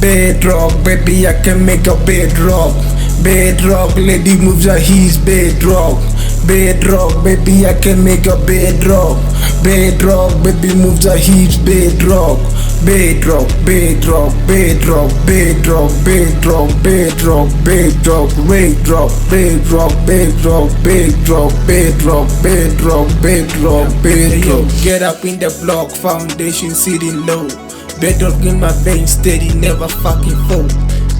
Bedrock, baby, I can make a bedrock. Bedrock, lady moves her he's bedrock. Bedrock, baby, I can make a bedrock. Bedrock, baby moves her he's bedrock. Bedrock, bedrock, bedrock, bedrock, bedrock, bedrock, bedrock, bedrock, bedrock, bedrock, bedrock, bedrock, bedrock, bedrock, bedrock. Get up in the block, foundation sitting low. Bedrock in my veins, steady, never fucking fall.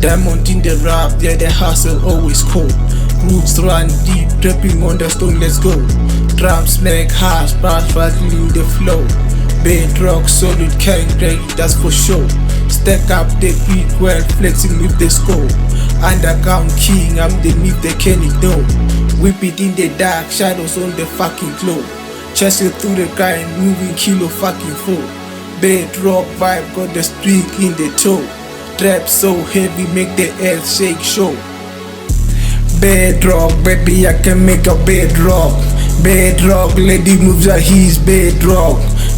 Diamond in the rap, yeah, the hustle always cold. Roots run deep, dripping on the stone, let's go. Drums smack hard, brass rattling the flow. Bedrock, solid, can't break, that's for sure. Stack up the beat well, flexing with the score. Underground king, I'm the myth, the Kenny dome. Whip it in the dark, shadows on the fucking glow. Chasing through the grind, moving kilo fucking full. Bedrock vibe, got the streak in the toe. Trap so heavy, make the earth shake show. Bedrock, baby, I can make a bedrock. Bedrock, lady moves her he's bedrock.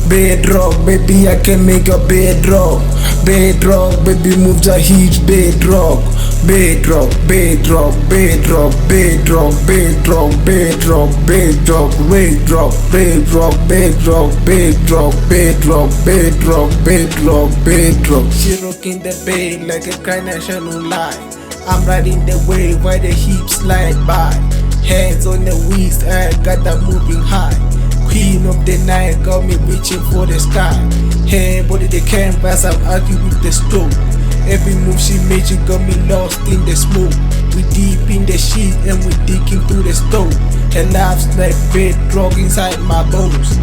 Bedrock, baby, I can make a bedrock. Bedrock, baby moves her he's bedrock. Bedrock, bedrock, bedrock, bedrock, bedrock, bedrock, bedrock, bedrock, bedrock, bedrock, bedrock, bedrock, bedrock, bedrock, bedrock. She rocking the bed like a carnation on line. I'm riding the wave while the hips slide by. Hands on the wheels, I got that moving high. Queen of the night got me reaching for the sky. Hand body the canvas, I'm arguing with the stroke. Every move she made, she got me lost in the smoke. We deep in the shit and we digging through the stove. Her laughs like bedrock inside my bones.